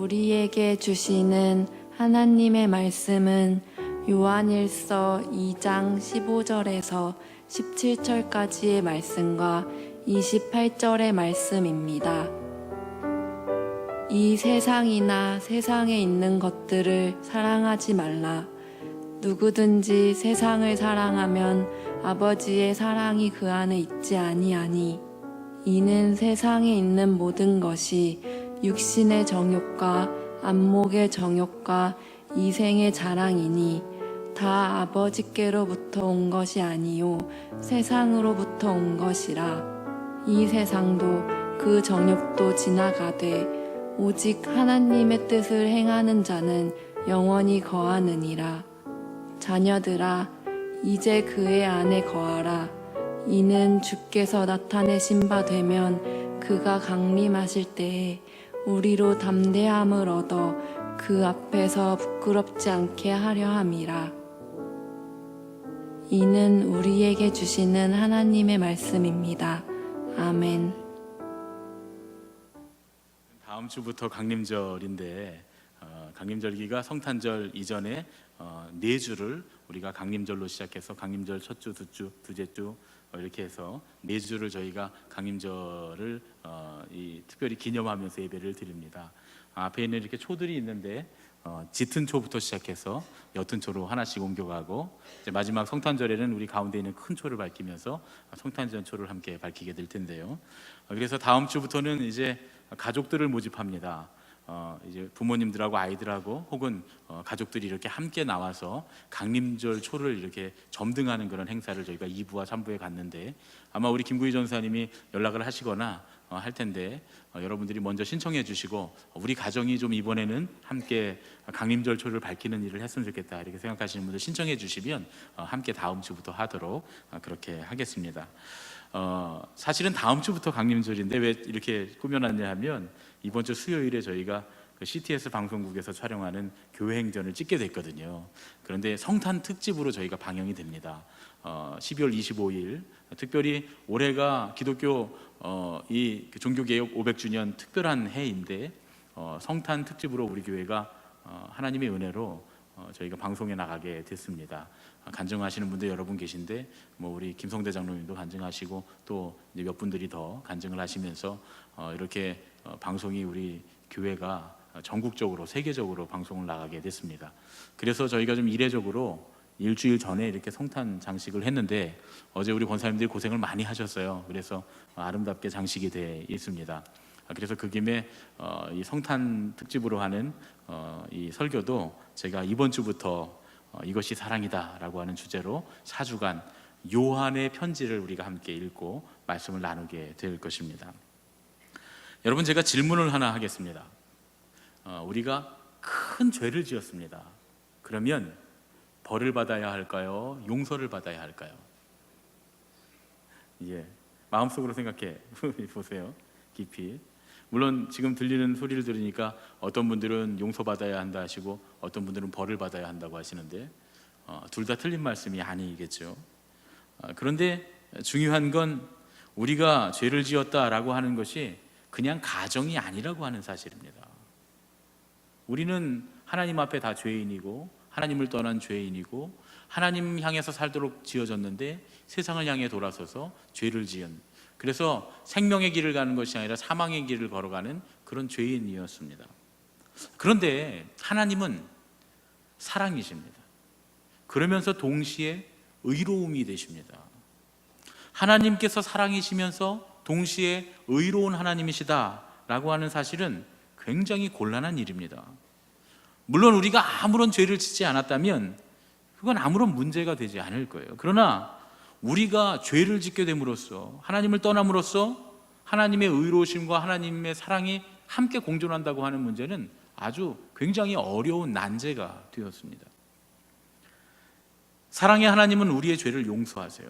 우리에게 주시는 하나님의 말씀은 요한일서 2장 15절에서 17절까지의 말씀과 28절의 말씀입니다. 이 세상이나 세상에 있는 것들을 사랑하지 말라. 누구든지 세상을 사랑하면 아버지의 사랑이 그 안에 있지 아니하니 이는 세상에 있는 모든 것이 육신의 정욕과 안목의 정욕과 이생의 자랑이니 다 아버지께로부터 온 것이 아니요 세상으로부터 온 것이라. 이 세상도 그 정욕도 지나가되 오직 하나님의 뜻을 행하는 자는 영원히 거하느니라. 자녀들아, 이제 그의 안에 거하라. 이는 주께서 나타내신 바 되면 그가 강림하실 때에 우리로 담대함을 얻어 그 앞에서 부끄럽지 않게 하려 함이라. 이는 우리에게 주시는 하나님의 말씀입니다. 아멘. 다음 주부터 강림절인데 강림절기가 성탄절 이전에 네 주를 우리가 강림절로 시작해서 강림절 첫 주, 두 주, 두째 주 이렇게 해서 네 주를 저희가 강림절을 특별히 기념하면서 예배를 드립니다. 앞에 있는 이렇게 초들이 있는데 짙은 초부터 시작해서 옅은 초로 하나씩 옮겨가고 이제 마지막 성탄절에는 우리 가운데 있는 큰 초를 밝히면서 성탄절 초를 함께 밝히게 될 텐데요. 그래서 다음 주부터는 이제 가족들을 모집합니다. 이제 부모님들하고 아이들하고 혹은 가족들이 이렇게 함께 나와서 강림절 초를 이렇게 점등하는 그런 행사를 저희가 2부와 3부에 갔는데 아마 우리 김구희 전사님이 연락을 하시거나 할 텐데 여러분들이 먼저 신청해 주시고 우리 가정이 좀 이번에는 함께 강림절 초를 밝히는 일을 했으면 좋겠다 이렇게 생각하시는 분들 신청해 주시면 함께 다음 주부터 하도록 그렇게 하겠습니다. 사실은 다음 주부터 강림절인데 왜 이렇게 꾸며놨냐 하면 이번 주 수요일에 저희가 그 CTS 방송국에서 촬영하는 교회 행전을 찍게 됐거든요. 그런데 성탄 특집으로 저희가 방영이 됩니다. 12월 25일 특별히 올해가 기독교 이 종교개혁 500주년 특별한 해인데 성탄 특집으로 우리 교회가 하나님의 은혜로 저희가 방송에 나가게 됐습니다. 간증하시는 분들 여러 분 계신데 뭐 우리 김성대 장로님도 간증하시고 또 이제 몇 분들이 더 간증을 하시면서 이렇게 방송이 우리 교회가 전국적으로 세계적으로 방송을 나가게 됐습니다. 그래서 저희가 좀 이례적으로 일주일 전에 이렇게 성탄 장식을 했는데 어제 우리 권사님들이 고생을 많이 하셨어요. 그래서 아름답게 장식이 되어 있습니다. 그래서 그 김에 이 성탄 특집으로 하는 이 설교도 제가 이번 주부터 이것이 사랑이다라고 하는 주제로 4주간 요한의 편지를 우리가 함께 읽고 말씀을 나누게 될 것입니다. 여러분, 제가 질문을 하나 하겠습니다. 우리가 큰 죄를 지었습니다. 그러면 벌을 받아야 할까요? 용서를 받아야 할까요? 마음속으로 생각해 보세요. 깊이. 물론 지금 들리는 소리를 들으니까 어떤 분들은 용서받아야 한다 하시고 어떤 분들은 벌을 받아야 한다고 하시는데 둘 다 틀린 말씀이 아니겠죠. 그런데 중요한 건 우리가 죄를 지었다라고 하는 것이 그냥 가정이 아니라고 하는 사실입니다. 우리는 하나님 앞에 다 죄인이고 하나님을 떠난 죄인이고 하나님 향해서 살도록 지어졌는데 세상을 향해 돌아서서 죄를 지은, 그래서 생명의 길을 가는 것이 아니라 사망의 길을 걸어가는 그런 죄인이었습니다. 그런데 하나님은 사랑이십니다. 그러면서 동시에 의로움이 되십니다. 하나님께서 사랑이시면서 동시에 의로운 하나님이시다라고 하는 사실은 굉장히 곤란한 일입니다. 물론 우리가 아무런 죄를 짓지 않았다면 그건 아무런 문제가 되지 않을 거예요. 그러나 우리가 죄를 짓게 됨으로써, 하나님을 떠남으로써 하나님의 의로우심과 하나님의 사랑이 함께 공존한다고 하는 문제는 아주 굉장히 어려운 난제가 되었습니다. 사랑의 하나님은 우리의 죄를 용서하세요.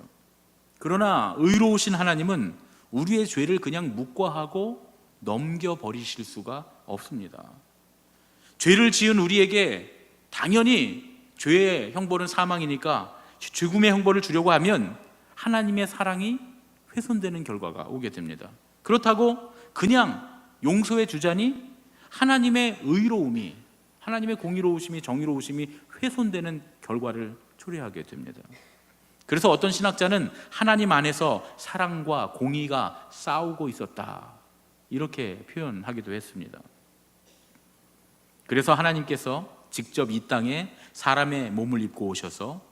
그러나 의로우신 하나님은 우리의 죄를 그냥 묵과하고 넘겨버리실 수가 없습니다. 죄를 지은 우리에게 당연히 죄의 형벌은 사망이니까 죽음의 형벌을 주려고 하면 하나님의 사랑이 훼손되는 결과가 오게 됩니다. 그렇다고 그냥 용서해 주자니 하나님의 의로움이, 하나님의 공의로우심이, 정의로우심이 훼손되는 결과를 초래하게 됩니다. 그래서 어떤 신학자는 하나님 안에서 사랑과 공의가 싸우고 있었다, 이렇게 표현하기도 했습니다. 그래서 하나님께서 직접 이 땅에 사람의 몸을 입고 오셔서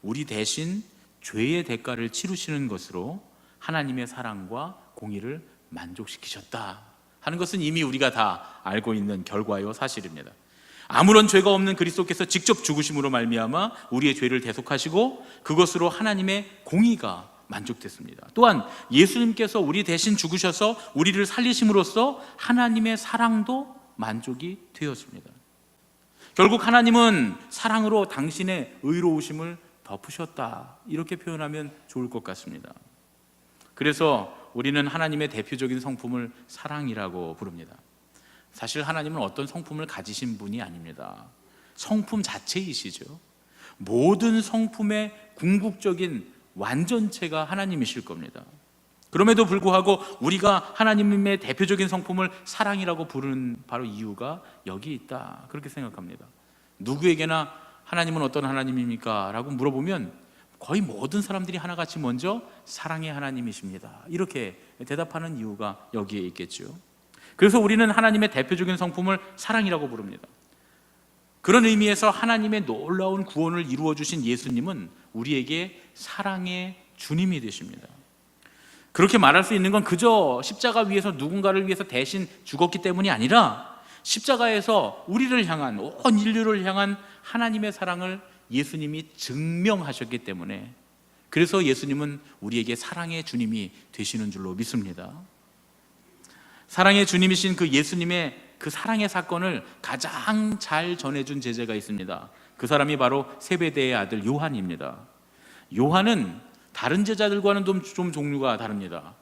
우리 대신 죄의 대가를 치르시는 것으로 하나님의 사랑과 공의를 만족시키셨다 하는 것은 이미 우리가 다 알고 있는 결과요 사실입니다. 아무런 죄가 없는 그리스도께서 직접 죽으심으로 말미암아 우리의 죄를 대속하시고 그것으로 하나님의 공의가 만족됐습니다. 또한 예수님께서 우리 대신 죽으셔서 우리를 살리심으로써 하나님의 사랑도 만족이 되었습니다. 결국 하나님은 사랑으로 당신의 의로우심을 덮으셨다, 이렇게 표현하면 좋을 것 같습니다. 그래서 우리는 하나님의 대표적인 성품을 사랑이라고 부릅니다. 사실 하나님은 어떤 성품을 가지신 분이 아닙니다. 성품 자체이시죠. 모든 성품의 궁극적인 완전체가 하나님이실 겁니다. 그럼에도 불구하고 우리가 하나님의 대표적인 성품을 사랑이라고 부르는 바로 이유가 여기 있다, 그렇게 생각합니다. 누구에게나 하나님은 어떤 하나님입니까? 라고 물어보면 거의 모든 사람들이 하나같이 먼저 사랑의 하나님이십니다, 이렇게 대답하는 이유가 여기에 있겠죠. 그래서 우리는 하나님의 대표적인 성품을 사랑이라고 부릅니다. 그런 의미에서 하나님의 놀라운 구원을 이루어 주신 예수님은 우리에게 사랑의 주님이 되십니다. 그렇게 말할 수 있는 건 그저 십자가 위에서 누군가를 위해서 대신 죽었기 때문이 아니라 십자가에서 우리를 향한, 온 인류를 향한 하나님의 사랑을 예수님이 증명하셨기 때문에, 그래서 예수님은 우리에게 사랑의 주님이 되시는 줄로 믿습니다. 사랑의 주님이신 그 예수님의 그 사랑의 사건을 가장 잘 전해준 제자가 있습니다. 그 사람이 바로 세베대의 아들 요한입니다. 요한은 다른 제자들과는 좀 종류가 다릅니다.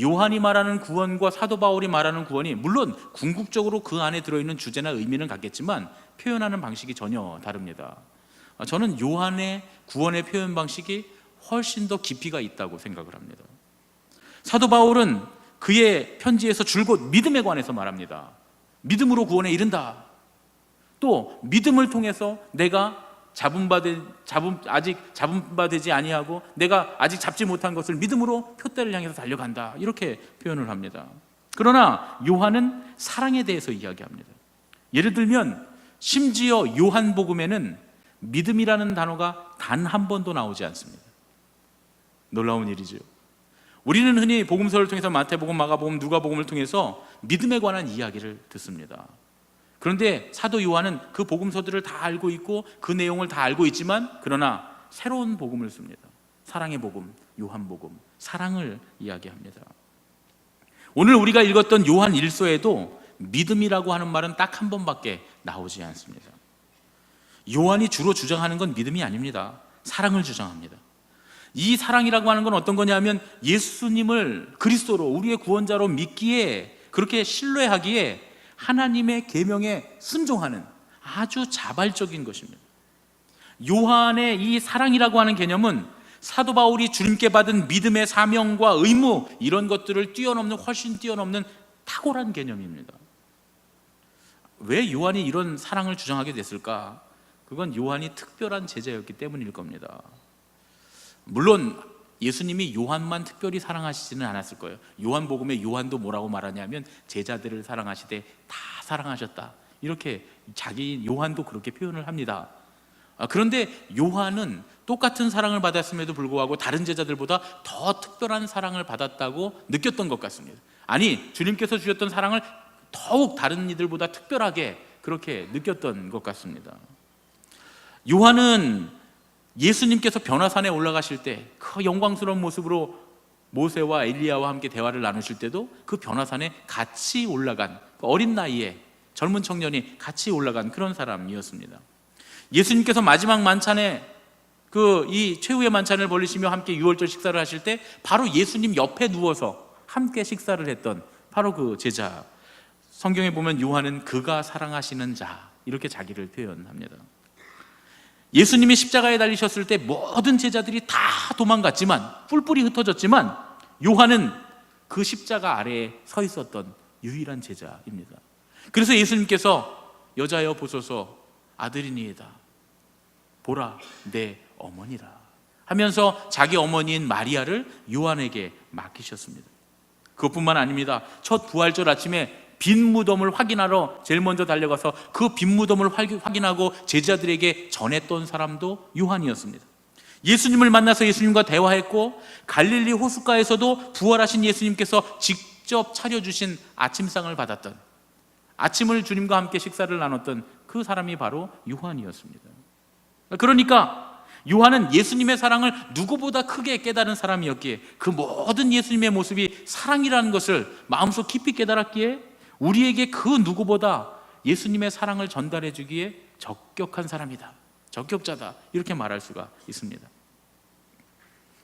요한이 말하는 구원과 사도 바울이 말하는 구원이 물론 궁극적으로 그 안에 들어있는 주제나 의미는 같겠지만 표현하는 방식이 전혀 다릅니다. 저는 요한의 구원의 표현 방식이 훨씬 더 깊이가 있다고 생각을 합니다. 사도 바울은 그의 편지에서 줄곧 믿음에 관해서 말합니다. 믿음으로 구원에 이른다. 또 믿음을 통해서 내가 아직 잡음받지 아니하고 내가 아직 잡지 못한 것을 믿음으로 표대를 향해서 달려간다, 이렇게 표현을 합니다. 그러나 요한은 사랑에 대해서 이야기합니다. 예를 들면 심지어 요한복음에는 믿음이라는 단어가 단 한 번도 나오지 않습니다. 놀라운 일이죠. 우리는 흔히 복음서를 통해서 마태복음, 마가복음, 누가복음을 통해서 믿음에 관한 이야기를 듣습니다. 그런데 사도 요한은 그 복음서들을 다 알고 있고 그 내용을 다 알고 있지만 그러나 새로운 복음을 씁니다. 사랑의 복음, 요한복음, 사랑을 이야기합니다. 오늘 우리가 읽었던 요한 1서에도 믿음이라고 하는 말은 딱 한 번밖에 나오지 않습니다. 요한이 주로 주장하는 건 믿음이 아닙니다. 사랑을 주장합니다. 이 사랑이라고 하는 건 어떤 거냐면 예수님을 그리스도로 우리의 구원자로 믿기에, 그렇게 신뢰하기에 하나님의 계명에 순종하는 아주 자발적인 것입니다. 요한의 이 사랑이라고 하는 개념은 사도 바울이 주님께 받은 믿음의 사명과 의무, 이런 것들을 뛰어넘는, 훨씬 뛰어넘는 탁월한 개념입니다. 왜 요한이 이런 사랑을 주장하게 됐을까? 그건 요한이 특별한 제자였기 때문일 겁니다. 물론 예수님이 요한만 특별히 사랑하시지는 않았을 거예요. 요한복음에 요한도 뭐라고 말하냐면 제자들을 사랑하시되 다 사랑하셨다, 이렇게 자기 요한도 그렇게 표현을 합니다. 그런데 요한은 똑같은 사랑을 받았음에도 불구하고 다른 제자들보다 더 특별한 사랑을 받았다고 느꼈던 것 같습니다. 아니, 주님께서 주셨던 사랑을 더욱 다른 이들보다 특별하게 그렇게 느꼈던 것 같습니다. 요한은 예수님께서 변화산에 올라가실 때 그 영광스러운 모습으로 모세와 엘리야와 함께 대화를 나누실 때도 그 변화산에 같이 올라간, 어린 나이에 젊은 청년이 같이 올라간 그런 사람이었습니다. 예수님께서 마지막 만찬에 이 최후의 만찬을 벌리시며 함께 유월절 식사를 하실 때 바로 예수님 옆에 누워서 함께 식사를 했던 바로 그 제자, 성경에 보면 요한은 그가 사랑하시는 자, 이렇게 자기를 표현합니다. 예수님이 십자가에 달리셨을 때 모든 제자들이 다 도망갔지만, 뿔뿔이 흩어졌지만 요한은 그 십자가 아래에 서 있었던 유일한 제자입니다. 그래서 예수님께서 여자여 보소서 아들이니이다, 보라 내 어머니라 하면서 자기 어머니인 마리아를 요한에게 맡기셨습니다. 그것뿐만 아닙니다. 첫 부활절 아침에 빈 무덤을 확인하러 제일 먼저 달려가서 그 빈 무덤을 확인하고 제자들에게 전했던 사람도 요한이었습니다. 예수님을 만나서 예수님과 대화했고, 갈릴리 호숫가에서도 부활하신 예수님께서 직접 차려주신 아침상을 받았던, 아침을 주님과 함께 식사를 나눴던 그 사람이 바로 요한이었습니다. 그러니까 요한은 예수님의 사랑을 누구보다 크게 깨달은 사람이었기에, 그 모든 예수님의 모습이 사랑이라는 것을 마음속 깊이 깨달았기에 우리에게 그 누구보다 예수님의 사랑을 전달해 주기에 적격한 사람이다, 적격자다, 이렇게 말할 수가 있습니다.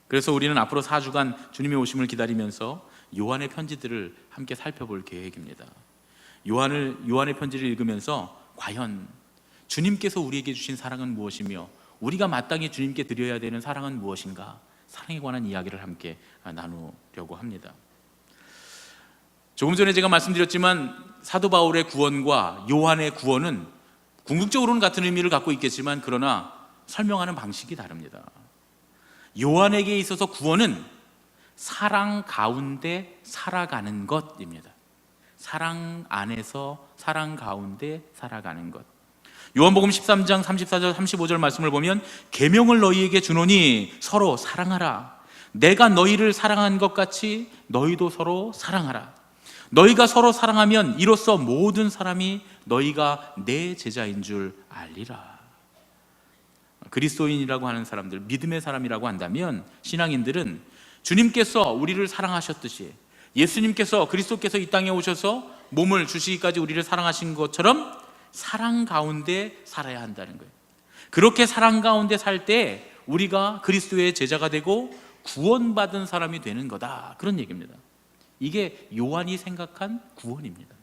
그래서 우리는 앞으로 4주간 주님의 오심을 기다리면서 요한의 편지들을 함께 살펴볼 계획입니다. 요한의 편지를 읽으면서 과연 주님께서 우리에게 주신 사랑은 무엇이며 우리가 마땅히 주님께 드려야 되는 사랑은 무엇인가, 사랑에 관한 이야기를 함께 나누려고 합니다. 조금 전에 제가 말씀드렸지만 사도 바울의 구원과 요한의 구원은 궁극적으로는 같은 의미를 갖고 있겠지만, 그러나 설명하는 방식이 다릅니다. 요한에게 있어서 구원은 사랑 가운데 살아가는 것입니다. 사랑 안에서 사랑 가운데 살아가는 것. 요한복음 13장 34절 35절 말씀을 보면, 계명을 너희에게 주노니 서로 사랑하라. 내가 너희를 사랑한 것 같이 너희도 서로 사랑하라. 너희가 서로 사랑하면 이로써 모든 사람이 너희가 내 제자인 줄 알리라. 그리스도인이라고 하는 사람들, 믿음의 사람이라고 한다면, 신앙인들은 주님께서 우리를 사랑하셨듯이, 예수님께서, 그리스도께서 이 땅에 오셔서 몸을 주시기까지 우리를 사랑하신 것처럼 사랑 가운데 살아야 한다는 거예요. 그렇게 사랑 가운데 살 때 우리가 그리스도의 제자가 되고 구원받은 사람이 되는 거다, 그런 얘기입니다. 이게 요한이 생각한 구원입니다.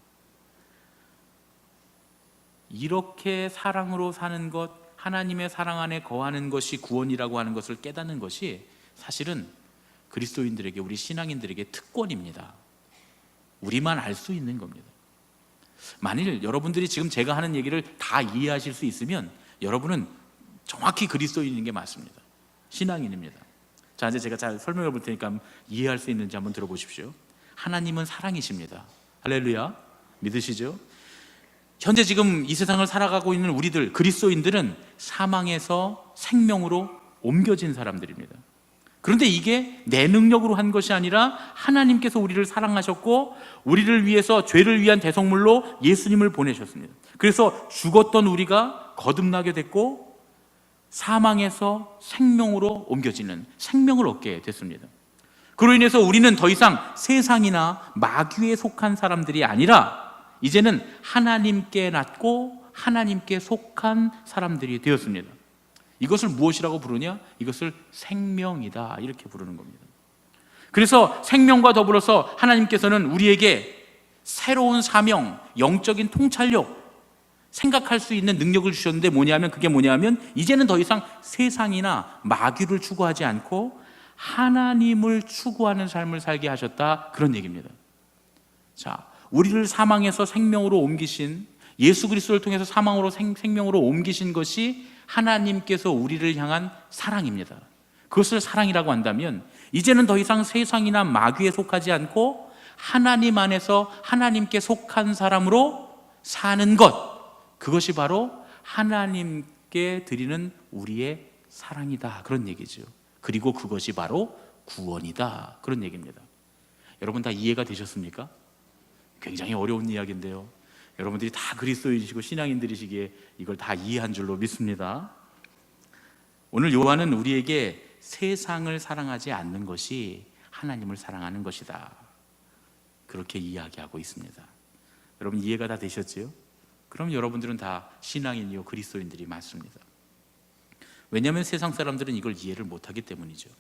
이렇게 사랑으로 사는 것, 하나님의 사랑 안에 거하는 것이 구원이라고 하는 것을 깨닫는 것이 사실은 그리스도인들에게, 우리 신앙인들에게 특권입니다. 우리만 알 수 있는 겁니다. 만일 여러분들이 지금 제가 하는 얘기를 다 이해하실 수 있으면 여러분은 정확히 그리스도인인 게 맞습니다. 신앙인입니다. 자, 이제 제가 잘 설명해 볼 테니까 이해할 수 있는지 한번 들어보십시오. 하나님은 사랑이십니다. 할렐루야. 믿으시죠? 현재 지금 이 세상을 살아가고 있는 우리들, 그리스도인들은 사망에서 생명으로 옮겨진 사람들입니다. 그런데 이게 내 능력으로 한 것이 아니라 하나님께서 우리를 사랑하셨고 우리를 위해서 죄를 위한 대속물로 예수님을 보내셨습니다. 그래서 죽었던 우리가 거듭나게 됐고 사망에서 생명으로 옮겨지는, 생명을 얻게 됐습니다. 그로 인해서 우리는 더 이상 세상이나 마귀에 속한 사람들이 아니라 이제는 하나님께 낳고 하나님께 속한 사람들이 되었습니다. 이것을 무엇이라고 부르냐? 이것을 생명이다, 이렇게 부르는 겁니다. 그래서 생명과 더불어서 하나님께서는 우리에게 새로운 사명, 영적인 통찰력, 생각할 수 있는 능력을 주셨는데 그게 뭐냐면 이제는 더 이상 세상이나 마귀를 추구하지 않고 하나님을 추구하는 삶을 살게 하셨다, 그런 얘기입니다. 자, 우리를 사망에서 생명으로 옮기신, 예수 그리스도를 통해서 사망으로 생명으로 옮기신 것이 하나님께서 우리를 향한 사랑입니다. 그것을 사랑이라고 한다면 이제는 더 이상 세상이나 마귀에 속하지 않고 하나님 안에서 하나님께 속한 사람으로 사는 것, 그것이 바로 하나님께 드리는 우리의 사랑이다, 그런 얘기죠. 그리고 그것이 바로 구원이다, 그런 얘기입니다. 여러분 다 이해가 되셨습니까? 굉장히 어려운 이야기인데요, 여러분들이 다 그리스도인이시고 신앙인들이시기에 이걸 다 이해한 줄로 믿습니다. 오늘 요한은 우리에게 세상을 사랑하지 않는 것이 하나님을 사랑하는 것이다, 그렇게 이야기하고 있습니다. 여러분 이해가 다 되셨지요? 그럼 여러분들은 다 신앙인이요 그리스도인들이 맞습니다. 왜냐하면 세상 사람들은 이걸 이해를 못하기 때문이죠.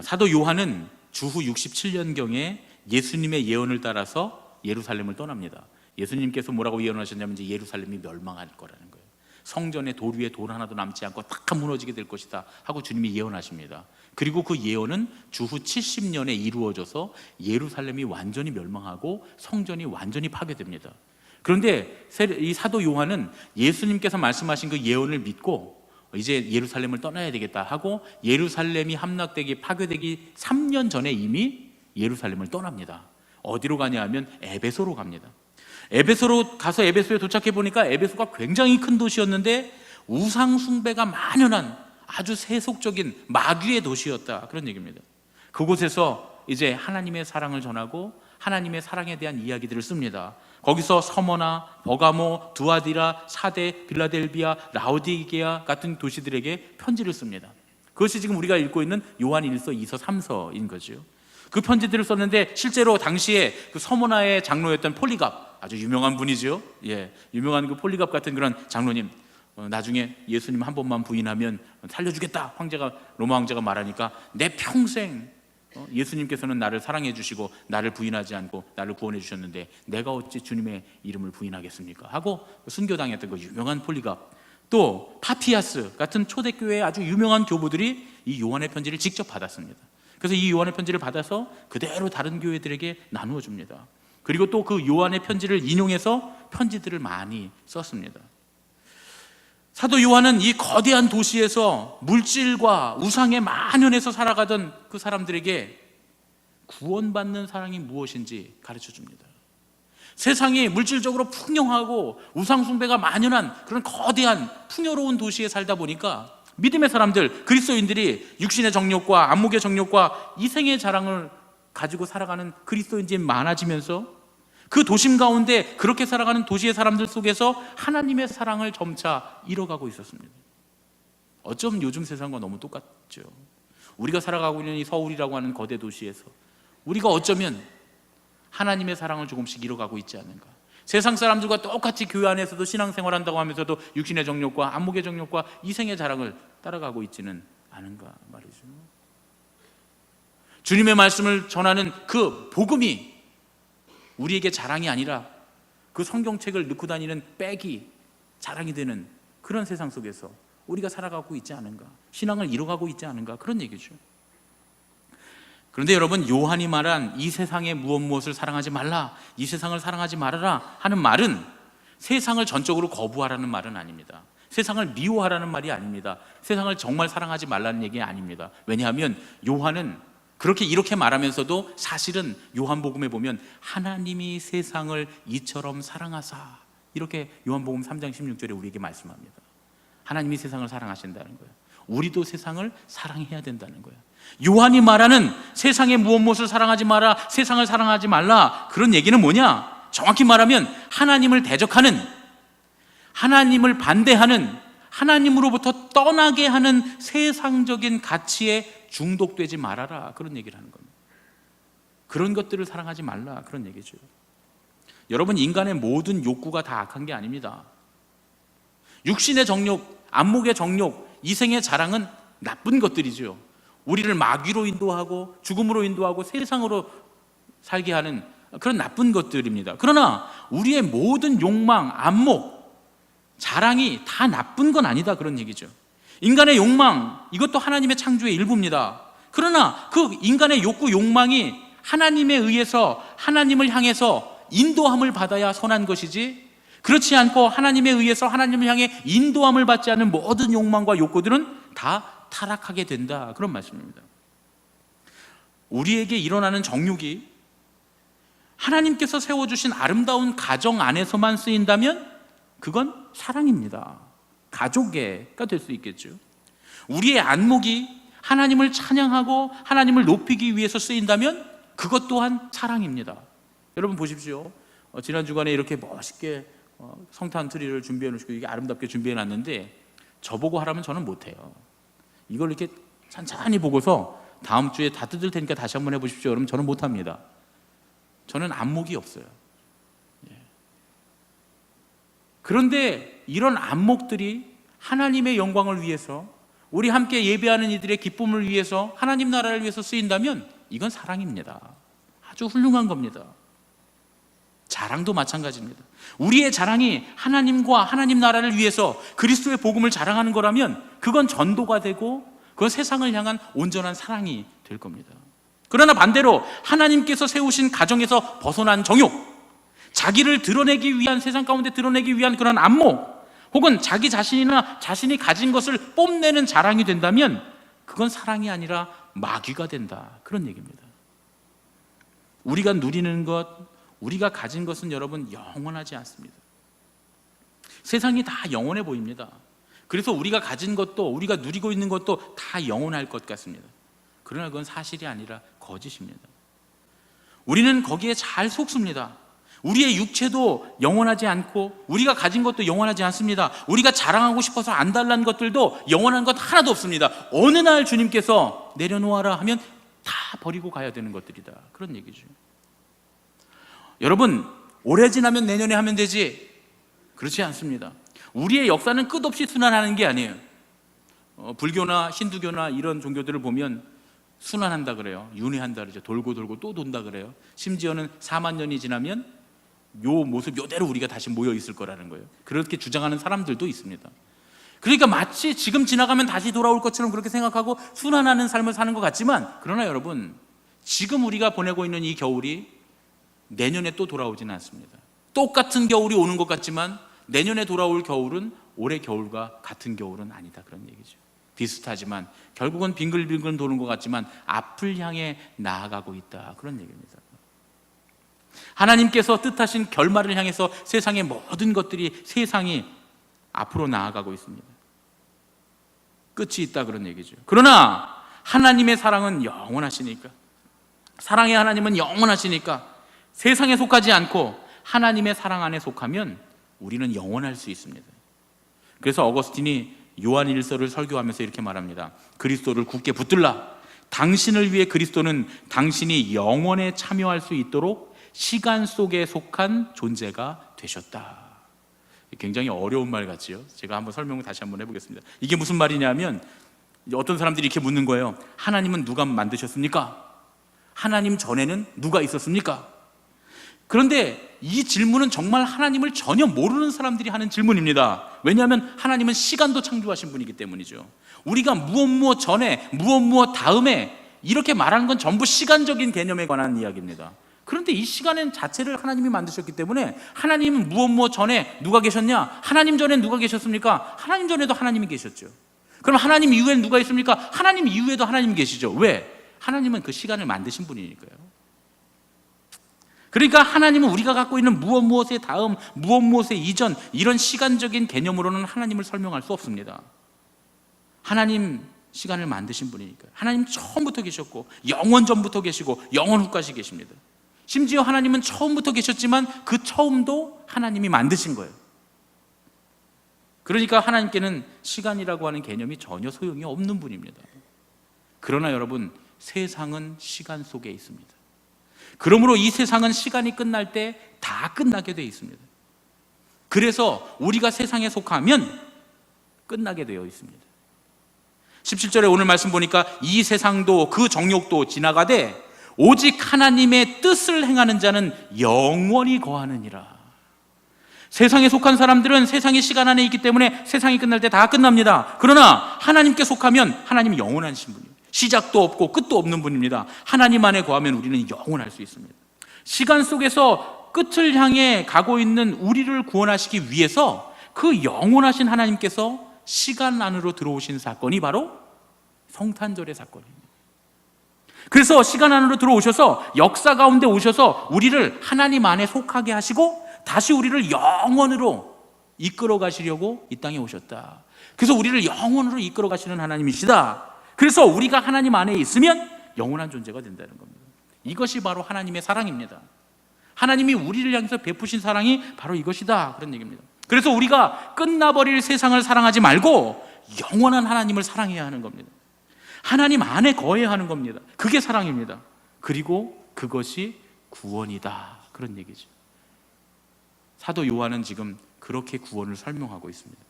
사도 요한은 주후 67년경에 예수님의 예언을 따라서 예루살렘을 떠납니다. 예수님께서 뭐라고 예언하셨냐면 이제 예루살렘이 멸망할 거라는 거예요. 성전의 돌 위에 돌 하나도 남지 않고 탁 무너지게 될 것이다 하고 주님이 예언하십니다. 그리고 그 예언은 주후 70년에 이루어져서 예루살렘이 완전히 멸망하고 성전이 완전히 파괴됩니다. 그런데 이 사도 요한은 예수님께서 말씀하신 그 예언을 믿고 이제 예루살렘을 떠나야 되겠다 하고 예루살렘이 함락되기 파괴되기 3년 전에 이미 예루살렘을 떠납니다. 어디로 가냐 하면 에베소로 갑니다. 에베소로 가서 에베소에 도착해 보니까 에베소가 굉장히 큰 도시였는데 우상 숭배가 만연한 아주 세속적인 마귀의 도시였다, 그런 얘기입니다. 그곳에서 이제 하나님의 사랑을 전하고 하나님의 사랑에 대한 이야기들을 씁니다. 거기서 서머나, 버가모, 두아디라, 사데, 빌라델비아, 라오디게아 같은 도시들에게 편지를 씁니다. 그것이 지금 우리가 읽고 있는 요한 1서, 2서, 3서인 거죠. 그 편지들을 썼는데 실제로 당시에 그 서머나의 장로였던 폴리갑, 아주 유명한 분이죠. 유명한 그 폴리갑 같은 그런 장로님, 나중에 예수님 한 번만 부인하면 살려주겠다, 로마 황제가 말하니까 내 평생 예수님께서는 나를 사랑해 주시고 나를 부인하지 않고 나를 구원해 주셨는데 내가 어찌 주님의 이름을 부인하겠습니까? 하고 순교당했던 그 유명한 폴리갑, 또 파피아스 같은 초대교회의 아주 유명한 교부들이 이 요한의 편지를 직접 받았습니다. 그래서 이 요한의 편지를 받아서 그대로 다른 교회들에게 나누어 줍니다. 그리고 또 그 요한의 편지를 인용해서 편지들을 많이 썼습니다. 사도 요한은 이 거대한 도시에서 물질과 우상에 만연해서 살아가던 그 사람들에게 구원받는 사랑이 무엇인지 가르쳐 줍니다. 세상이 물질적으로 풍요하고 우상 숭배가 만연한 그런 거대한 풍요로운 도시에 살다 보니까 믿음의 사람들, 그리스도인들이 육신의 정욕과 안목의 정욕과 이생의 자랑을 가지고 살아가는 그리스도인들이 많아지면서 그 도심 가운데 그렇게 살아가는 도시의 사람들 속에서 하나님의 사랑을 점차 잃어가고 있었습니다. 어쩜 요즘 세상과 너무 똑같죠. 우리가 살아가고 있는 이 서울이라고 하는 거대 도시에서 우리가 어쩌면 하나님의 사랑을 조금씩 잃어가고 있지 않은가. 세상 사람들과 똑같이 교회 안에서도 신앙생활한다고 하면서도 육신의 정욕과 안목의 정욕과 이생의 자랑을 따라가고 있지는 않은가 말이죠. 주님의 말씀을 전하는 그 복음이 우리에게 자랑이 아니라 그 성경책을 넣고 다니는 백이 자랑이 되는 그런 세상 속에서 우리가 살아가고 있지 않은가, 신앙을 잃어가고 있지 않은가, 그런 얘기죠. 그런데 여러분, 요한이 말한 이 세상의 무엇을 사랑하지 말라, 이 세상을 사랑하지 말아라 하는 말은 세상을 전적으로 거부하라는 말은 아닙니다. 세상을 미워하라는 말이 아닙니다. 세상을 정말 사랑하지 말라는 얘기 아닙니다. 왜냐하면 요한은 이렇게 말하면서도 사실은 요한복음에 보면 하나님이 세상을 이처럼 사랑하사, 이렇게 요한복음 3장 16절에 우리에게 말씀합니다. 하나님이 세상을 사랑하신다는 거예요. 우리도 세상을 사랑해야 된다는 거예요. 요한이 말하는 세상의 무엇을 사랑하지 마라, 세상을 사랑하지 말라, 그런 얘기는 뭐냐? 정확히 말하면 하나님을 대적하는, 하나님을 반대하는, 하나님으로부터 떠나게 하는 세상적인 가치에 중독되지 말아라, 그런 얘기를 하는 겁니다. 그런 것들을 사랑하지 말라, 그런 얘기죠. 여러분, 인간의 모든 욕구가 다 악한 게 아닙니다. 육신의 정욕, 안목의 정욕, 이생의 자랑은 나쁜 것들이죠. 우리를 마귀로 인도하고 죽음으로 인도하고 세상으로 살게 하는 그런 나쁜 것들입니다. 그러나 우리의 모든 욕망, 안목, 자랑이 다 나쁜 건 아니다, 그런 얘기죠. 인간의 욕망, 이것도 하나님의 창조의 일부입니다. 그러나 그 인간의 욕구, 욕망이 하나님에 의해서 하나님을 향해서 인도함을 받아야 선한 것이지, 그렇지 않고 하나님에 의해서 하나님을 향해 인도함을 받지 않는 모든 욕망과 욕구들은 다 타락하게 된다, 그런 말씀입니다. 우리에게 일어나는 정욕이 하나님께서 세워주신 아름다운 가정 안에서만 쓰인다면 그건 사랑입니다. 가족애가 될 수 있겠죠. 우리의 안목이 하나님을 찬양하고 하나님을 높이기 위해서 쓰인다면 그것 또한 사랑입니다. 여러분 보십시오. 지난 주간에 이렇게 멋있게 성탄 트리를 준비해 놓으시고 이게 아름답게 준비해 놨는데 저보고 하라면 저는 못해요. 이걸 이렇게 찬찬히 보고서 다음 주에 다 뜯을 테니까 다시 한번 해보십시오. 그러면 저는 못합니다. 저는 안목이 없어요. 그런데 이런 안목들이 하나님의 영광을 위해서, 우리 함께 예배하는 이들의 기쁨을 위해서, 하나님 나라를 위해서 쓰인다면 이건 사랑입니다. 아주 훌륭한 겁니다. 자랑도 마찬가지입니다. 우리의 자랑이 하나님과 하나님 나라를 위해서 그리스도의 복음을 자랑하는 거라면 그건 전도가 되고 그건 세상을 향한 온전한 사랑이 될 겁니다. 그러나 반대로 하나님께서 세우신 가정에서 벗어난 정욕, 자기를 드러내기 위한, 세상 가운데 드러내기 위한 그런 안목, 혹은 자기 자신이나 자신이 가진 것을 뽐내는 자랑이 된다면 그건 사랑이 아니라 마귀가 된다, 그런 얘기입니다. 우리가 누리는 것, 우리가 가진 것은 여러분 영원하지 않습니다. 세상이 다 영원해 보입니다. 그래서 우리가 가진 것도, 우리가 누리고 있는 것도 다 영원할 것 같습니다. 그러나 그건 사실이 아니라 거짓입니다. 우리는 거기에 잘 속습니다. 우리의 육체도 영원하지 않고 우리가 가진 것도 영원하지 않습니다. 우리가 자랑하고 싶어서 안달난 것들도 영원한 것 하나도 없습니다. 어느 날 주님께서 내려놓아라 하면 다 버리고 가야 되는 것들이다, 그런 얘기죠. 여러분, 올해 지나면 내년에 하면 되지, 그렇지 않습니다. 우리의 역사는 끝없이 순환하는 게 아니에요. 불교나 힌두교나 이런 종교들을 보면 순환한다 그래요. 윤회한다 그러죠. 돌고 돌고 또 돈다 그래요. 심지어는 4만 년이 지나면 요 모습 요대로 우리가 다시 모여 있을 거라는 거예요. 그렇게 주장하는 사람들도 있습니다. 그러니까 마치 지금 지나가면 다시 돌아올 것처럼 그렇게 생각하고 순환하는 삶을 사는 것 같지만, 그러나 여러분, 지금 우리가 보내고 있는 이 겨울이 내년에 또 돌아오지는 않습니다. 똑같은 겨울이 오는 것 같지만 내년에 돌아올 겨울은 올해 겨울과 같은 겨울은 아니다, 그런 얘기죠. 비슷하지만 결국은 빙글빙글 도는 것 같지만 앞을 향해 나아가고 있다, 그런 얘기입니다. 하나님께서 뜻하신 결말을 향해서 세상의 모든 것들이, 세상이 앞으로 나아가고 있습니다. 끝이 있다, 그런 얘기죠. 그러나 하나님의 사랑은 영원하시니까, 사랑의 하나님은 영원하시니까 세상에 속하지 않고 하나님의 사랑 안에 속하면 우리는 영원할 수 있습니다. 그래서 어거스틴이 요한일서를 설교하면서 이렇게 말합니다. 그리스도를 굳게 붙들라. 당신을 위해 그리스도는 당신이 영원에 참여할 수 있도록 시간 속에 속한 존재가 되셨다. 굉장히 어려운 말 같지요? 제가 한번 설명을 다시 한번 해보겠습니다. 이게 무슨 말이냐면, 어떤 사람들이 이렇게 묻는 거예요. 하나님은 누가 만드셨습니까? 하나님 전에는 누가 있었습니까? 그런데 이 질문은 정말 하나님을 전혀 모르는 사람들이 하는 질문입니다. 왜냐하면 하나님은 시간도 창조하신 분이기 때문이죠. 우리가 무엇 전에, 무엇 다음에 이렇게 말하는 건 전부 시간적인 개념에 관한 이야기입니다. 그런데 이 시간 자체를 하나님이 만드셨기 때문에, 하나님은 무엇 전에 누가 계셨냐? 하나님 전에 누가 계셨습니까? 하나님 전에도 하나님이 계셨죠. 그럼 하나님 이후에는 누가 있습니까? 하나님 이후에도 하나님이 계시죠. 왜? 하나님은 그 시간을 만드신 분이니까요. 그러니까 하나님은 우리가 갖고 있는 무엇의 다음, 무엇의 이전, 이런 시간적인 개념으로는 하나님을 설명할 수 없습니다. 하나님 시간을 만드신 분이니까요. 하나님 처음부터 계셨고 영원 전부터 계시고 영원 후까지 계십니다. 심지어 하나님은 처음부터 계셨지만 그 처음도 하나님이 만드신 거예요. 그러니까 하나님께는 시간이라고 하는 개념이 전혀 소용이 없는 분입니다. 그러나 여러분, 세상은 시간 속에 있습니다. 그러므로 이 세상은 시간이 끝날 때 다 끝나게 되어 있습니다. 그래서 우리가 세상에 속하면 끝나게 되어 있습니다. 17절에 오늘 말씀 보니까 이 세상도 그 정욕도 지나가되 오직 하나님의 뜻을 행하는 자는 영원히 거하느니라. 세상에 속한 사람들은 세상의 시간 안에 있기 때문에 세상이 끝날 때 다 끝납니다. 그러나 하나님께 속하면 하나님은 영원하신 분이에요. 시작도 없고 끝도 없는 분입니다. 하나님 안에 거하면 우리는 영원할 수 있습니다. 시간 속에서 끝을 향해 가고 있는 우리를 구원하시기 위해서 그 영원하신 하나님께서 시간 안으로 들어오신 사건이 바로 성탄절의 사건입니다. 그래서 시간 안으로 들어오셔서 역사 가운데 오셔서 우리를 하나님 안에 속하게 하시고 다시 우리를 영원으로 이끌어 가시려고 이 땅에 오셨다. 그래서 우리를 영원으로 이끌어 가시는 하나님이시다. 그래서 우리가 하나님 안에 있으면 영원한 존재가 된다는 겁니다. 이것이 바로 하나님의 사랑입니다. 하나님이 우리를 향해서 베푸신 사랑이 바로 이것이다, 그런 얘기입니다. 그래서 우리가 끝나버릴 세상을 사랑하지 말고 영원한 하나님을 사랑해야 하는 겁니다. 하나님 안에 거해야 하는 겁니다. 그게 사랑입니다. 그리고 그것이 구원이다, 그런 얘기죠. 사도 요한은 지금 그렇게 구원을 설명하고 있습니다.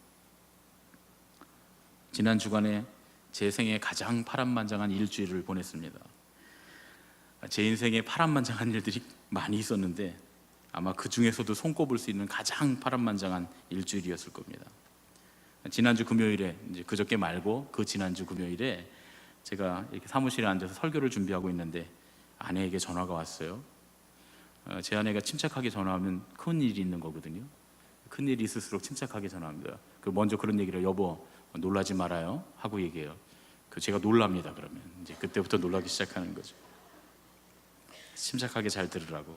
지난 주간에 제 생에 가장 파란만장한 일주일을 보냈습니다. 제 인생에 파란만장한 일들이 많이 있었는데 아마 그 중에서도 손꼽을 수 있는 가장 파란만장한 일주일이었을 겁니다. 지난주 금요일에, 이제 그저께 말고 그 지난주 금요일에 제가 이렇게 사무실에 앉아서 설교를 준비하고 있는데 아내에게 전화가 왔어요. 제 아내가 침착하게 전화하면 큰 일이 있는 거거든요. 큰 일이 있을수록 침착하게 전화합니다. 먼저 그런 얘기를 여보 놀라지 말아요 하고 얘기해요. 제가 놀랍니다. 그러면 이제 그때부터 놀라기 시작하는 거죠. 침착하게 잘 들으라고.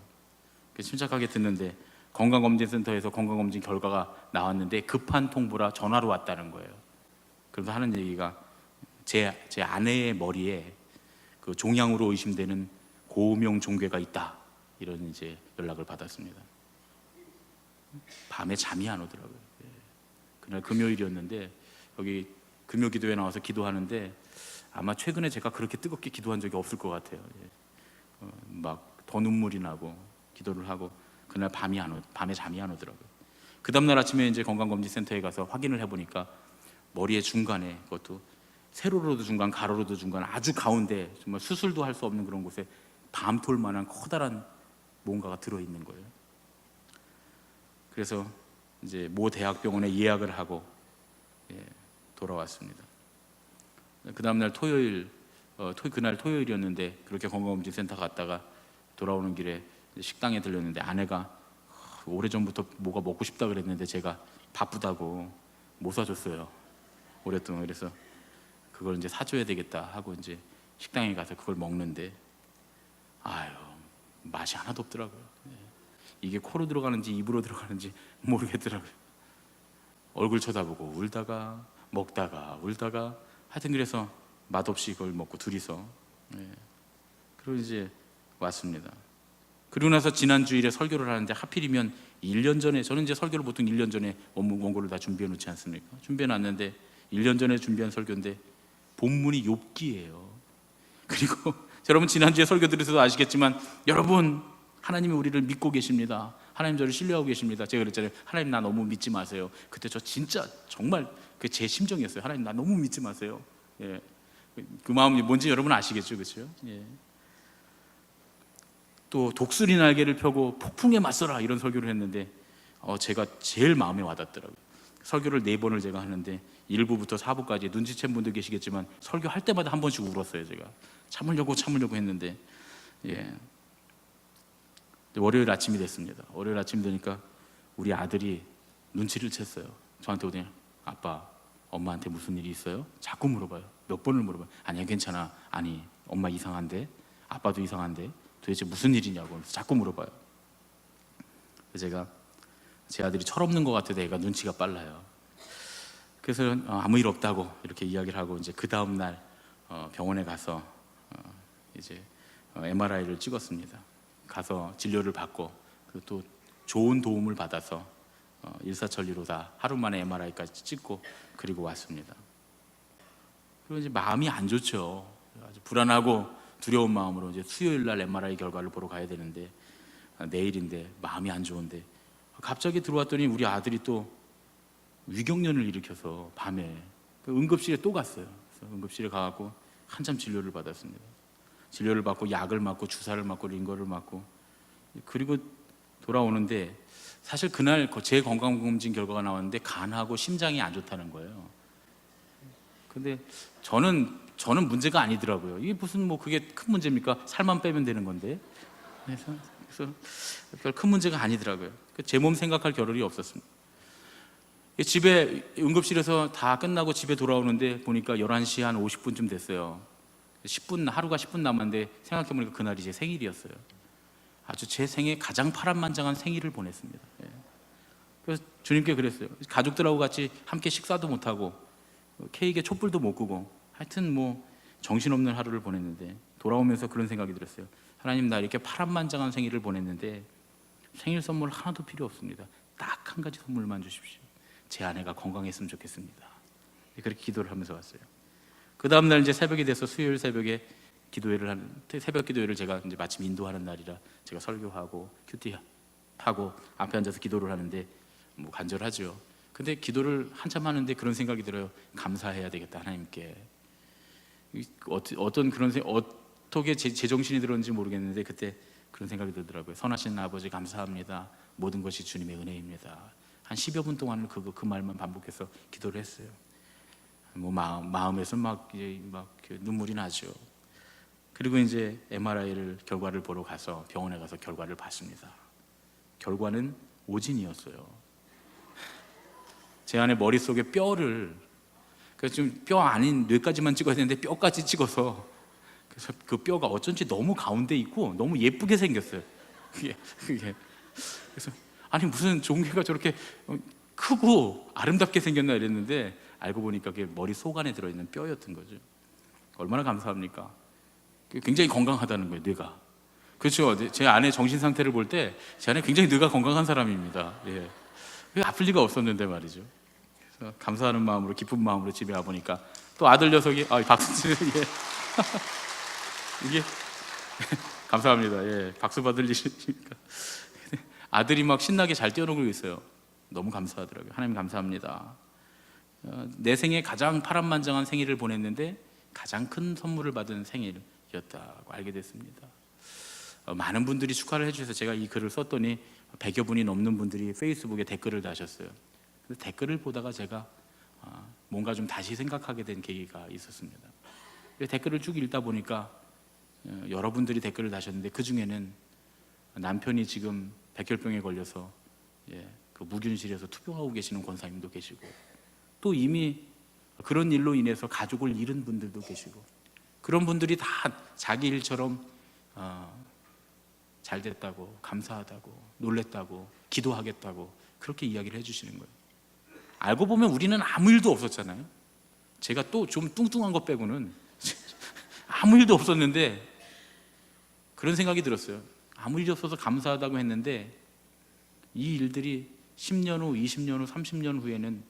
침착하게 듣는데 건강검진센터에서 건강검진 결과가 나왔는데 급한 통보라 전화로 왔다는 거예요. 그래서 하는 얘기가 제 아내의 머리에 종양으로 의심되는 고음용 종괴가 있다, 이런 이제 연락을 받았습니다. 밤에 잠이 안 오더라고요. 그날 금요일이었는데 여기 금요기도에 나와서 기도하는데 아마 최근에 제가 그렇게 뜨겁게 기도한 적이 없을 것 같아요. 막 더 눈물이 나고 기도를 하고 그날 밤에 잠이 안 오더라고요. 그 다음날 아침에 이제 건강검진센터에 가서 확인을 해보니까 머리의 중간에, 그것도 세로로도 중간, 가로로도 중간, 아주 가운데, 정말 수술도 할 수 없는 그런 곳에 밤톨만한 커다란 뭔가가 들어있는 거예요. 그래서 이제 모 대학병원에 예약을 하고 돌아왔습니다. 그 다음날 그날 토요일이었는데 그렇게 건강검진센터 갔다가 돌아오는 길에 식당에 들렸는데 아내가 오래전부터 뭐가 먹고 싶다 그랬는데 제가 바쁘다고 못 사줬어요. 오랫동안. 그래서 그걸 이제 사줘야 되겠다 하고 이제 식당에 가서 그걸 먹는데 맛이 하나도 없더라고요. 이게 코로 들어가는지 입으로 들어가는지 모르겠더라고요. 얼굴 쳐다보고 울다가 먹다가 울다가, 하여튼 그래서 맛없이 그걸 먹고 둘이서 그리고 이제 왔습니다. 그리고 나서 지난 주일에 설교를 하는데 하필이면 1년 전에, 저는 이제 설교를 보통 1년 전에 원고를 다 준비해 놓지 않습니까? 준비해 놨는데 1년 전에 준비한 설교인데 본문이 욥기예요. 그리고 여러분 지난주에 설교 들으셔도 아시겠지만 여러분 하나님이 우리를 믿고 계십니다. 하나님 저를 신뢰하고 계십니다. 제가 그랬잖아요. 하나님 나 너무 믿지 마세요. 그때 저 진짜 정말 그 제 심정이었어요. 하나님 나 너무 믿지 마세요. 그 마음이 뭔지 여러분 아시겠죠, 그렇죠? 또 독수리 날개를 펴고 폭풍에 맞서라, 이런 설교를 했는데 제가 제일 마음에 와닿더라고요. 설교를 4번을 제가 하는데 1부부터 4부까지 눈치챈 분들 계시겠지만 설교할 때마다 한 번씩 울었어요. 제가 참으려고 했는데 월요일 아침이 됐습니다. 월요일 아침 되니까 우리 아들이 눈치를 챘어요. 저한테 오더니 아빠 엄마한테 무슨 일이 있어요? 자꾸 물어봐요. 몇 번을 물어봐요. 아니야 괜찮아. 아니 엄마 이상한데, 아빠도 이상한데 도대체 무슨 일이냐고 자꾸 물어봐요. 제가 제 아들이 철없는 것 같아도 애가 눈치가 빨라요. 그래서 아무 일 없다고 이렇게 이야기를 하고 이제 그 다음 날 병원에 가서 이제 MRI를 찍었습니다. 가서 진료를 받고 그리고 또 좋은 도움을 받아서 일사천리로 다 하루 만에 MRI까지 찍고 그리고 왔습니다. 그리고 이제 마음이 안 좋죠. 아주 불안하고 두려운 마음으로 이제 수요일 날 MRI 결과를 보러 가야 되는데 내일인데 마음이 안 좋은데 갑자기 들어왔더니 우리 아들이 또 위경련을 일으켜서 밤에 응급실에 또 갔어요. 그래서 응급실에 가갖고 한참 진료를 받았습니다. 진료를 받고 약을 맞고 주사를 맞고 링거를 맞고 그리고 돌아오는데 사실 그날 제 건강검진 결과가 나왔는데 간하고 심장이 안 좋다는 거예요. 근데 저는 문제가 아니더라고요. 이게 무슨 그게 큰 문제입니까? 살만 빼면 되는 건데. 그래서 별 큰 문제가 아니더라고요. 제 몸 생각할 겨를이 없었습니다. 집에 응급실에서 다 끝나고 집에 돌아오는데 보니까 11시 한 50분쯤 됐어요. 하루가 10분 남았는데 생각해보니까 그날이 제 생일이었어요. 아주 제 생에 가장 파란만장한 생일을 보냈습니다. 그래서 주님께 그랬어요. 가족들하고 같이 함께 식사도 못하고 케이크에 촛불도 못 끄고 하여튼 정신없는 하루를 보냈는데 돌아오면서 그런 생각이 들었어요. 하나님 나 이렇게 파란만장한 생일을 보냈는데 생일 선물 하나도 필요 없습니다. 딱 한 가지 선물만 주십시오. 제 아내가 건강했으면 좋겠습니다. 그렇게 기도를 하면서 왔어요. 그 다음날 이제 새벽이 돼서 수요일 새벽에 새벽 기도회를 제가 이제 마침 인도하는 날이라 제가 설교하고 큐티하고 앞에 앉아서 기도를 하는데 간절하죠. 근데 기도를 한참 하는데 그런 생각이 들어요. 감사해야 되겠다 하나님께. 어떤 그런 어떻게 제 정신이 들었는지 모르겠는데 그때 그런 생각이 들더라고요. 선하신 아버지 감사합니다. 모든 것이 주님의 은혜입니다. 한 10여 분 동안 그 말만 반복해서 기도를 했어요. 마음에서 막 눈물이 나죠. 그리고 이제 MRI를 결과를 보러 가서 병원에 가서 결과를 봤습니다. 결과는 오진이었어요. 제 안에 머릿속에 뼈를, 그래서 지금 뼈 아닌 뇌까지만 찍어야 되는데 뼈까지 찍어서, 그래서 그 뼈가 어쩐지 너무 가운데 있고 너무 예쁘게 생겼어요. 그게. 그래서 아니 무슨 종괴가 저렇게 크고 아름답게 생겼나 이랬는데 알고 보니까 그게 머리 속 안에 들어있는 뼈였던 거죠. 얼마나 감사합니까? 굉장히 건강하다는 거예요, 뇌가. 그렇죠. 제 아내 정신 상태를 볼 때 제 아내 굉장히 뇌가 건강한 사람입니다. 예. 아플 리가 없었는데 말이죠. 그래서 감사하는 마음으로, 기쁜 마음으로 집에 와 보니까 또 아들 녀석이 박수 치는 예. 이게 감사합니다. 예. 박수 받을 일이니까 아들이 막 신나게 잘 뛰어놀고 있어요. 너무 감사하더라고요. 하나님 감사합니다. 내 생에 가장 파란만장한 생일을 보냈는데 가장 큰 선물을 받은 생일이었다고 알게 됐습니다. 많은 분들이 축하를 해주셔서 제가 이 글을 썼더니 100여 분이 넘는 분들이 페이스북에 댓글을 다셨어요. 그래서 댓글을 보다가 제가 뭔가 좀 다시 생각하게 된 계기가 있었습니다. 댓글을 쭉 읽다 보니까 여러분들이 댓글을 다셨는데 그 중에는 남편이 지금 백혈병에 걸려서 그 무균실에서 투병하고 계시는 권사님도 계시고, 또 이미 그런 일로 인해서 가족을 잃은 분들도 계시고, 그런 분들이 다 자기 일처럼 잘 됐다고, 감사하다고, 놀랬다고, 기도하겠다고 그렇게 이야기를 해주시는 거예요. 알고 보면 우리는 아무 일도 없었잖아요. 제가 또 좀 뚱뚱한 것 빼고는 아무 일도 없었는데 그런 생각이 들었어요. 아무 일이 없어서 감사하다고 했는데 이 일들이 10년 후, 20년 후, 30년 후에는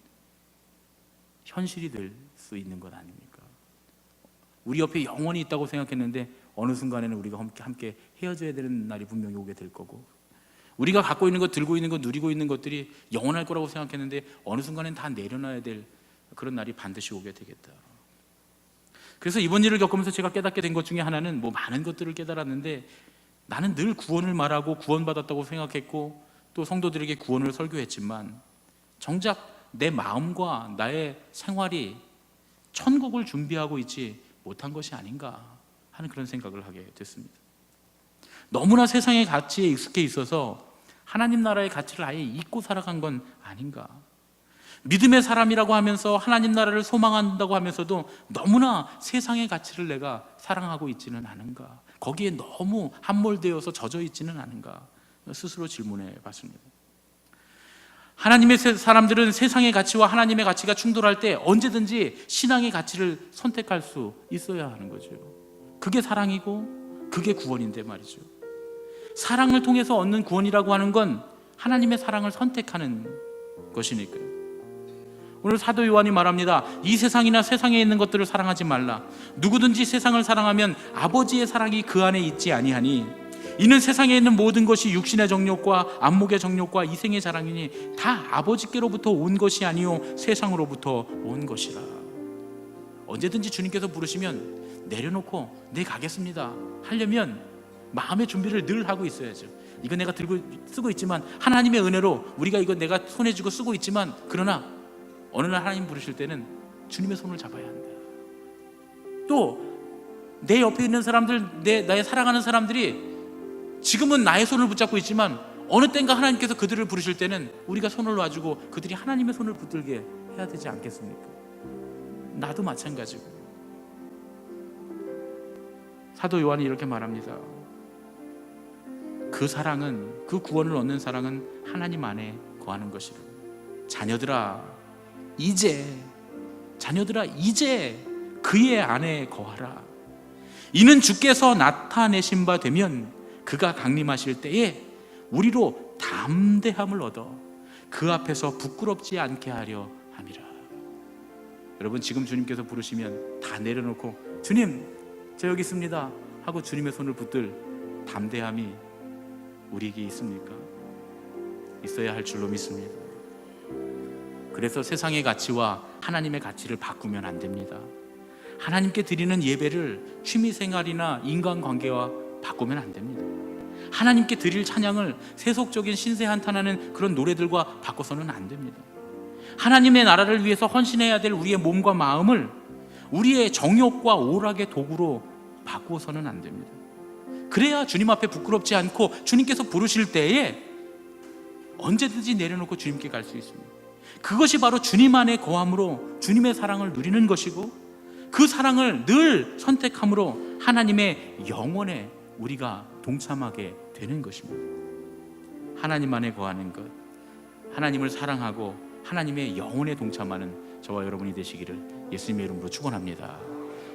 현실이 될 수 있는 것 아닙니까? 우리 옆에 영원히 있다고 생각했는데 어느 순간에는 우리가 함께 헤어져야 되는 날이 분명히 오게 될 거고, 우리가 갖고 있는 것, 들고 있는 것, 누리고 있는 것들이 영원할 거라고 생각했는데 어느 순간엔 다 내려놔야 될 그런 날이 반드시 오게 되겠다. 그래서 이번 일을 겪으면서 제가 깨닫게 된 것 중에 하나는, 많은 것들을 깨달았는데 나는 늘 구원을 말하고 구원받았다고 생각했고 또 성도들에게 구원을 설교했지만 정작 내 마음과 나의 생활이 천국을 준비하고 있지 못한 것이 아닌가 하는 그런 생각을 하게 됐습니다. 너무나 세상의 가치에 익숙해 있어서 하나님 나라의 가치를 아예 잊고 살아간 건 아닌가. 믿음의 사람이라고 하면서 하나님 나라를 소망한다고 하면서도 너무나 세상의 가치를 내가 사랑하고 있지는 않은가, 거기에 너무 함몰되어서 젖어 있지는 않은가 스스로 질문해 봤습니다. 하나님의 사람들은 세상의 가치와 하나님의 가치가 충돌할 때 언제든지 신앙의 가치를 선택할 수 있어야 하는 거죠. 그게 사랑이고 그게 구원인데 말이죠. 사랑을 통해서 얻는 구원이라고 하는 건 하나님의 사랑을 선택하는 것이니까요. 오늘 사도 요한이 말합니다. 이 세상이나 세상에 있는 것들을 사랑하지 말라. 누구든지 세상을 사랑하면 아버지의 사랑이 그 안에 있지 아니하니 이는 세상에 있는 모든 것이 육신의 정욕과 안목의 정욕과 이생의 자랑이니 다 아버지께로부터 온 것이 아니요 세상으로부터 온 것이라. 언제든지 주님께서 부르시면 내려놓고 네 가겠습니다 하려면 마음의 준비를 늘 하고 있어야죠. 이거 내가 들고 쓰고 있지만 하나님의 은혜로 우리가 이거 내가 손에 쥐고 쓰고 있지만, 그러나 어느 날 하나님 부르실 때는 주님의 손을 잡아야 한다. 또 내 옆에 있는 사람들, 나의 사랑하는 사람들이 지금은 나의 손을 붙잡고 있지만 어느 땐가 하나님께서 그들을 부르실 때는 우리가 손을 놔주고 그들이 하나님의 손을 붙들게 해야 되지 않겠습니까? 나도 마찬가지고. 사도 요한이 이렇게 말합니다. 그 사랑은, 그 구원을 얻는 사랑은 하나님 안에 거하는 것이라. 자녀들아 이제 그의 안에 거하라. 이는 주께서 나타내신 바 되면 그가 강림하실 때에 우리로 담대함을 얻어 그 앞에서 부끄럽지 않게 하려 함이라. 여러분, 지금 주님께서 부르시면 다 내려놓고 주님 저 여기 있습니다 하고 주님의 손을 붙들 담대함이 우리에게 있습니까? 있어야 할 줄로 믿습니다. 그래서 세상의 가치와 하나님의 가치를 바꾸면 안 됩니다. 하나님께 드리는 예배를 취미생활이나 인간관계와 바꾸면 안 됩니다. 하나님께 드릴 찬양을 세속적인 신세 한탄하는 그런 노래들과 바꿔서는 안 됩니다. 하나님의 나라를 위해서 헌신해야 될 우리의 몸과 마음을 우리의 정욕과 오락의 도구로 바꾸어서는 안 됩니다. 그래야 주님 앞에 부끄럽지 않고 주님께서 부르실 때에 언제든지 내려놓고 주님께 갈 수 있습니다. 그것이 바로 주님 안에 거함으로 주님의 사랑을 누리는 것이고, 그 사랑을 늘 선택함으로 하나님의 영혼에 우리가 동참하게 되는 것입니다. 하나님 안에 거하는 것, 하나님을 사랑하고 하나님의 영혼에 동참하는 저와 여러분이 되시기를 예수님의 이름으로 축원합니다.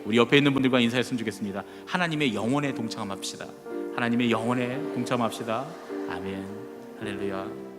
우리 옆에 있는 분들과 인사했으면 좋겠습니다. 하나님의 영혼에 동참합시다. 하나님의 영혼에 동참합시다. 아멘. 할렐루야.